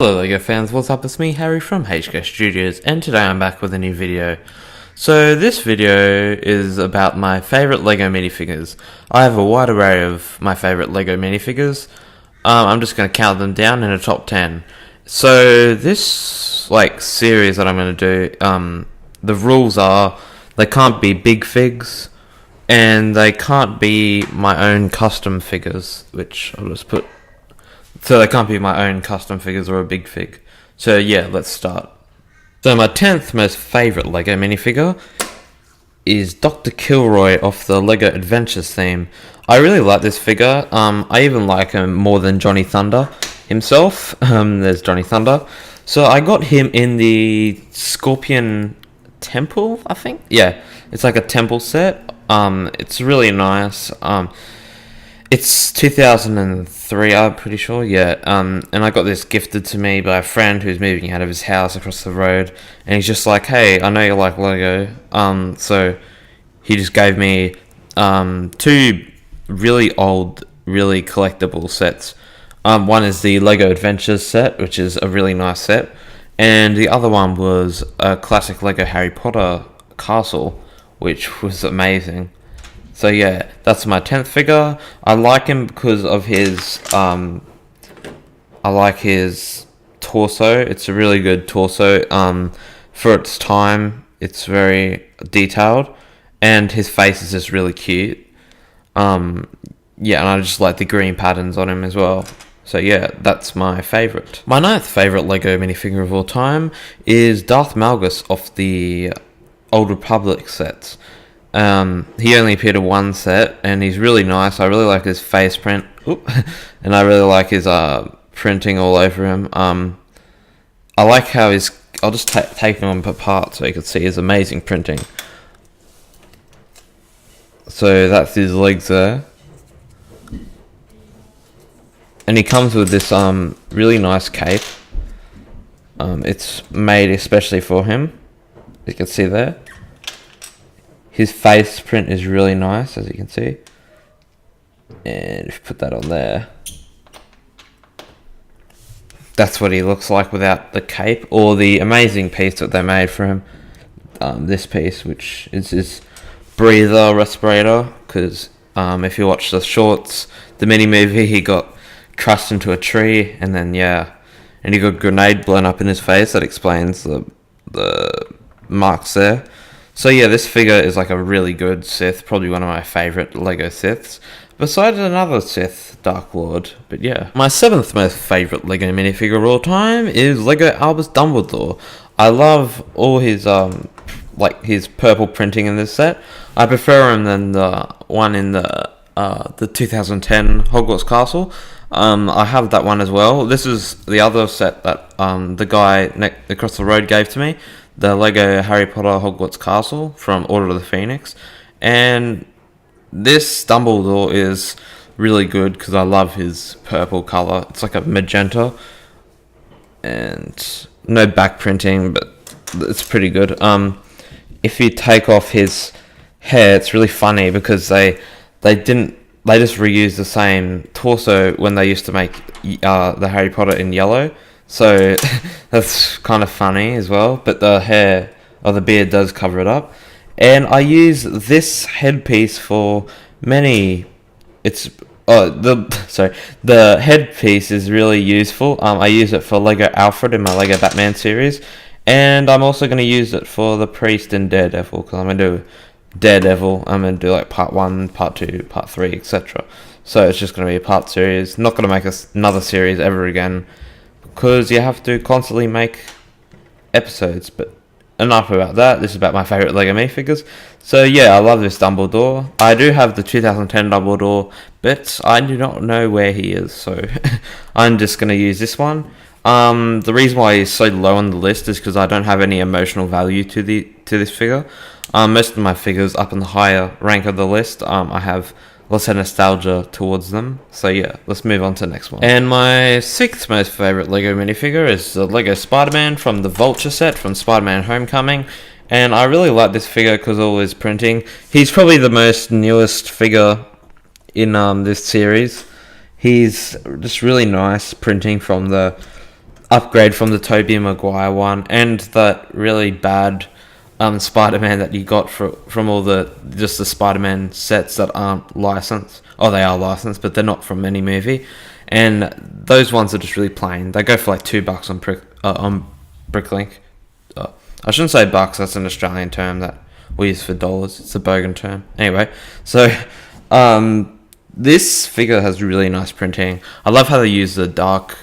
Hello LEGO fans, what's up? It's me, Harry from HK Studios, and today I'm back with a new video. So this video is about my favourite LEGO minifigures. I have a wide array of my favourite LEGO minifigures. I'm just going to count them down in a top 10. So this series that I'm going to do, the rules are they can't be big figs, and they can't be my own custom figures, which I'll just put. So they can't be my own custom figures or a big fig. So yeah, let's start. So my 10th most favourite LEGO minifigure is Dr. Kilroy of the LEGO Adventures theme. I really like this figure. I even like him more than Johnny Thunder himself. There's Johnny Thunder. So I got him in the Scorpion Temple, I think? Yeah, it's like a temple set. It's really nice. It's 2003, I'm pretty sure, yeah, and I got this gifted to me by a friend who's moving out of his house across the road, and he's just like, hey, I know you like LEGO, so he just gave me two really old, really collectible sets. One is the LEGO Adventures set, which is a really nice set, and the other one was a classic LEGO Harry Potter castle, which was amazing. So yeah, that's my 10th figure. I like him because of his, I like his torso. It's a really good torso. For its time, it's very detailed, and his face is just really cute. Yeah, and I just like the green patterns on him as well. So yeah, that's my favourite. My 9th favourite LEGO minifigure of all time is Darth Malgus of the Old Republic sets. He only appeared in one set, and he's really nice. I really like his face print, and I really like his printing all over him. I like how I'll just take him apart so you can see his amazing printing. So that's his legs there, and he comes with this really nice cape. It's made especially for him. You can see there. His face print is really nice, as you can see. And if you put that on there, that's what he looks like without the cape, or the amazing piece that they made for him. This piece, which is his breather respirator, because if you watch the shorts, the mini movie, he got crushed into a tree, and then and he got a grenade blown up in his face. That explains the marks there. So yeah, this figure is like a really good Sith, probably one of my favourite LEGO Siths, besides another Sith, Dark Lord, but yeah. My 7th most favourite LEGO minifigure of all time is LEGO Albus Dumbledore. I love all his, his purple printing in this set. I prefer him than the one in the 2010 Hogwarts Castle. I have that one as well. This is the other set that the guy across the road gave to me. The LEGO Harry Potter Hogwarts Castle from Order of the Phoenix, and this Dumbledore is really good because I love his purple colour. It's like a magenta, and no back printing, but it's pretty good. If you take off his hair, it's really funny because they just reused the same torso when they used to make the Harry Potter in yellow. So that's kind of funny as well, but the hair or the beard does cover it up. And I use this headpiece for many. The headpiece is really useful. I use it for LEGO Alfred in my LEGO Batman series, and I'm also going to use it for the Priest in Daredevil, because I'm going to do Daredevil. I'm going to do like part 1, part 2, part 3, etc. So it's just going to be a part series. Not going to make another series ever again, because you have to constantly make episodes. But enough about that. This is about my favourite LEGO minifigures. So yeah, I love this Dumbledore. I do have the 2010 Dumbledore, but I do not know where he is, so I'm just going to use this one. The reason why he's so low on the list is because I don't have any emotional value to this figure. Most of my figures up in the higher rank of the list, I have lots of nostalgia towards them. So yeah, let's move on to the next one. And my 6th most favourite LEGO minifigure is the LEGO Spider-Man from the Vulture set from Spider-Man Homecoming. And I really like this figure because of all his printing. He's probably the most newest figure in this series. He's just really nice printing from the upgrade from the Tobey Maguire one, and that really bad Spider-Man that you got from all the Spider-Man sets that aren't licensed. Oh, they are licensed, but they're not from any movie. And those ones are just really plain. They go for like $2 on Bricklink. I shouldn't say bucks. That's an Australian term that we use for dollars. It's a bogan term. Anyway, so this figure has really nice printing. I love how they use the dark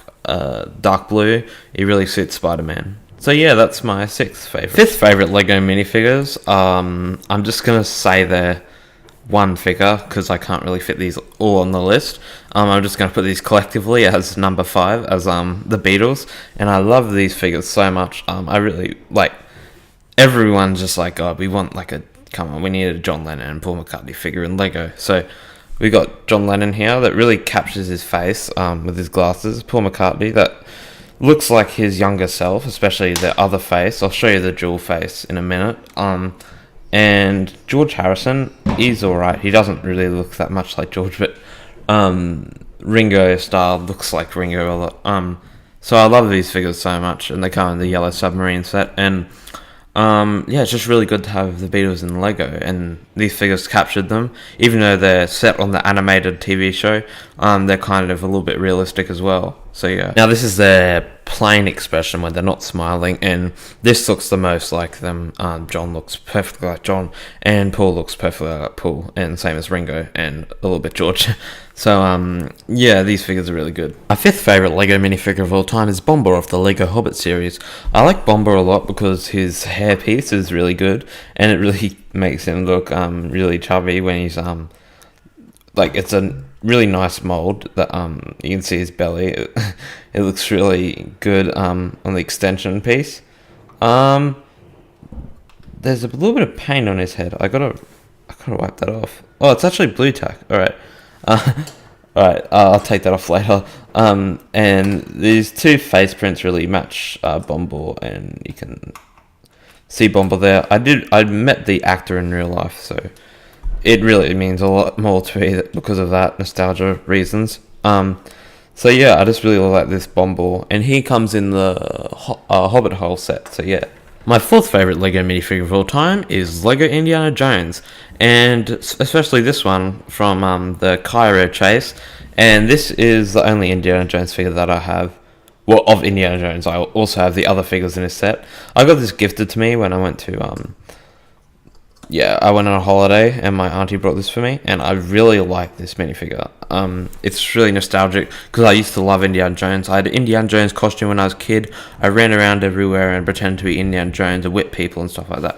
blue. It really suits Spider-Man. So yeah, that's my 6th favorite. 5th favorite Lego minifigures. I'm just gonna say they're one figure because I can't really fit these all on the list. I'm just gonna put these collectively as number 5 as the Beatles, and I love these figures so much. I really like. Everyone's just like, oh, we want like we need a John Lennon and Paul McCartney figure in Lego. So we got John Lennon here that really captures his face with his glasses. Paul McCartney that looks like his younger self, especially the other face. I'll show you the dual face in a minute. And George Harrison, he's alright. He doesn't really look that much like George, but Ringo style looks like Ringo a lot. So I love these figures so much, and they come in the Yellow Submarine set. And yeah, it's just really good to have the Beatles in Lego, and these figures captured them. Even though they're set on the animated TV show, they're kind of a little bit realistic as well. So yeah. Now this is their plain expression when they're not smiling, and this looks the most like them. John looks perfectly like John, and Paul looks perfectly like Paul, and same as Ringo, and a little bit George. So yeah, these figures are really good. My 5th favourite Lego minifigure of all time is Bumble of the Lego Hobbit series. I like Bumble a lot because his hairpiece is really good, and it really makes him look really chubby when he's like, it's a really nice mold that you can see his belly. It looks really good on the extension piece. There's a little bit of paint on his head. I gotta wipe that off. Oh, it's actually blue tack. All right. Alright, I'll take that off later. And these two face prints really match Bumble, and you can see Bumble there. I met the actor in real life, so it really means a lot more to me because of that, nostalgia reasons. So yeah, I just really like this Bumble, and he comes in the Hobbit hole set, so yeah. My 4th favourite Lego minifigure of all time is Lego Indiana Jones, and especially this one from the Cairo chase, and this is the only Indiana Jones figure that I have. Well, of Indiana Jones. I also have the other figures in his set. I got this gifted to me when I went to I went on a holiday, and my auntie brought this for me, and I really like this minifigure. It's really nostalgic, because I used to love Indiana Jones. I had an Indiana Jones costume when I was a kid. I ran around everywhere and pretended to be Indiana Jones and whip people and stuff like that.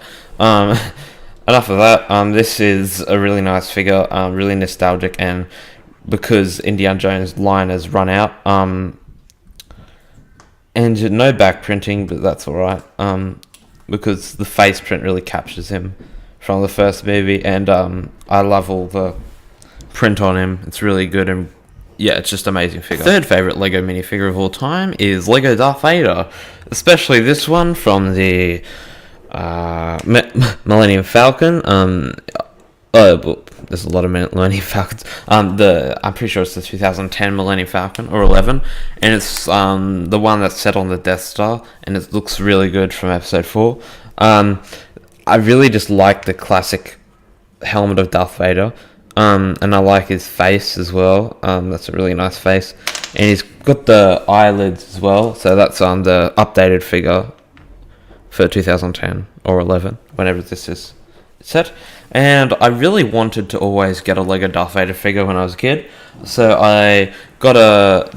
Enough of that. This is a really nice figure, really nostalgic, and because Indiana Jones' line has run out, and no back printing, but that's alright, because the face print really captures him from the first movie, and I love all the print on him. It's really good, and yeah, it's just amazing figure. 3rd favourite Lego minifigure of all time is Lego Darth Vader, especially this one from the Millennium Falcon. Well, there's a lot of Millennium Falcons. I'm pretty sure it's the 2010 Millennium Falcon, or 11, and it's the one that's set on the Death Star, and it looks really good from Episode 4. I really just like the classic helmet of Darth Vader, and I like his face as well. That's a really nice face, and he's got the eyelids as well, so that's on the updated figure for 2010 or 11, whenever this is set. And I really wanted to always get a Lego Darth Vader figure when I was a kid, so I got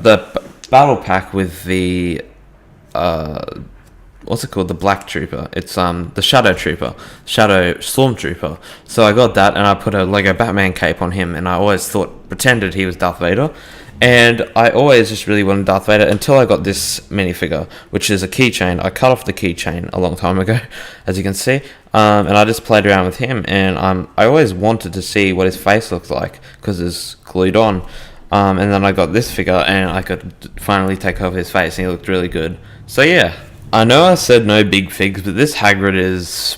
the battle pack with the what's it called? The Black Trooper. It's the Shadow Trooper, Shadow Stormtrooper. So I got that, and I put a Lego Batman cape on him, and I always pretended he was Darth Vader. And I always just really wanted Darth Vader until I got this minifigure, which is a keychain. I cut off the keychain a long time ago, as you can see, and I just played around with him. And I always wanted to see what his face looks like because it's glued on. And then I got this figure, and I could finally take off his face, and he looked really good. So yeah. I know I said no big figs, but this Hagrid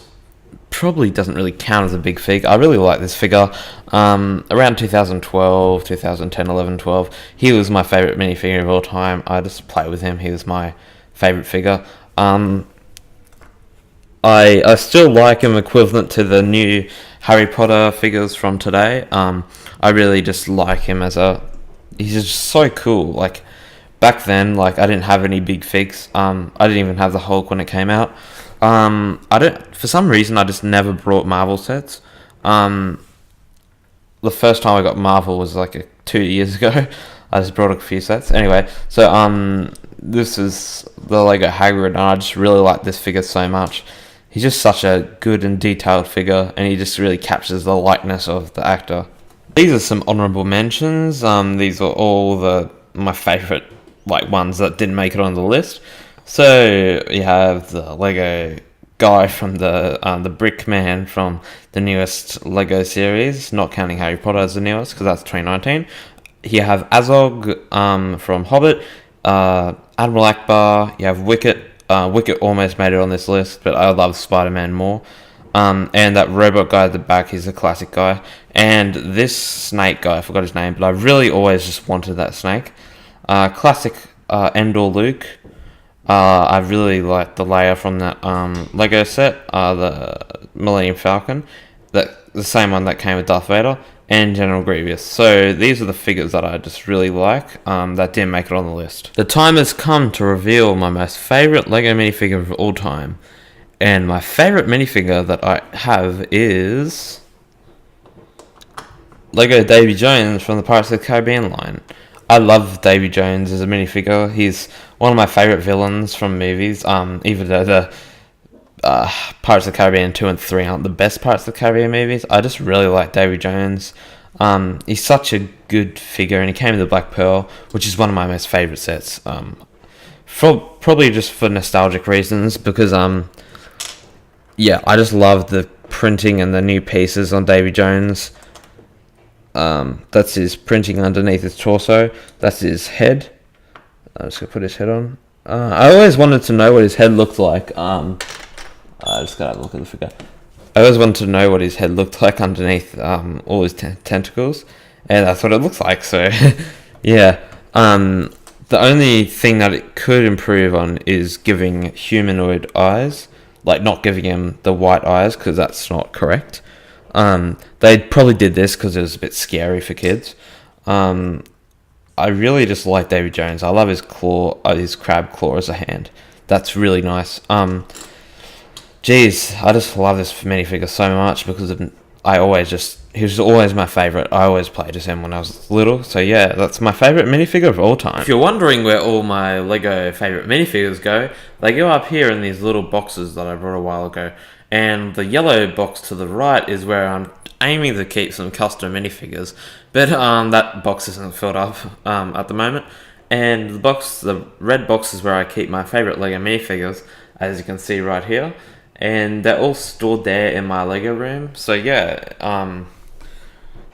probably doesn't really count as a big fig. I really like this figure. Around 2012, 2010, 11, 12, he was my favourite minifigure of all time. I just play with him. He was my favorite figure. I still like him equivalent to the new Harry Potter figures from today. I really just like him as he's just so cool. Like back then, like I didn't have any big figs. I didn't even have the Hulk when it came out. For some reason I just never brought Marvel sets. The first time I got Marvel was like 2 years ago. I just brought a few sets. Anyway, so this is the Lego Hagrid, and I just really like this figure so much. He's just such a good and detailed figure, and he just really captures the likeness of the actor. These are some honourable mentions. These are all my favourite ones that didn't make it on the list. So you have the Lego guy from the Brick Man from the newest Lego series, not counting Harry Potter as the newest because that's 2019. You have Azog from Hobbit, Admiral Akbar. You have Wicket. Wicket almost made it on this list, but I love Spider-Man more. And that robot guy at the back, he's a classic guy. And this snake guy, I forgot his name, but I really always just wanted that snake. Classic Endor Luke. I really like the Leia from that Lego set, the Millennium Falcon, the same one that came with Darth Vader, and General Grievous. So these are the figures that I just really like that didn't make it on the list. The time has come to reveal my most favourite Lego minifigure of all time. And my favourite minifigure that I have is Lego Davy Jones from the Pirates of the Caribbean line. I love Davy Jones as a minifigure. He's one of my favourite villains from movies, even though the Pirates of the Caribbean 2 and 3 aren't the best Pirates of the Caribbean movies. I just really like Davy Jones. He's such a good figure, and he came in the Black Pearl, which is one of my most favourite sets. Probably just for nostalgic reasons, because yeah, I just love the printing and the new pieces on Davy Jones. That's his printing underneath his torso. That's his head. I'm just gonna put his head on. I always wanted to know what his head looked like. I just gotta look at the figure. I always wanted to know what his head looked like underneath all his tentacles, and that's what it looks like. So, yeah. The only thing that it could improve on is giving humanoid eyes, like not giving him the white eyes, because that's not correct. They probably did this because it was a bit scary for kids. I really just like Davy Jones. I love his claw, his crab claw as a hand. That's really nice. Geez, I just love this minifigure so much because he was always my favourite. I always played as him when I was little. So yeah, that's my favourite minifigure of all time. If you're wondering where all my Lego favourite minifigures go, they go up here in these little boxes that I brought a while ago. And the yellow box to the right is where I'm aiming to keep some custom minifigures. But that box isn't filled up at the moment. And the red box is where I keep my favourite Lego minifigures, as you can see right here. And they're all stored there in my Lego room. So yeah,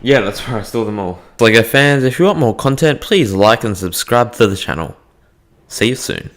that's where I store them all. Lego fans, if you want more content, please like and subscribe to the channel. See you soon.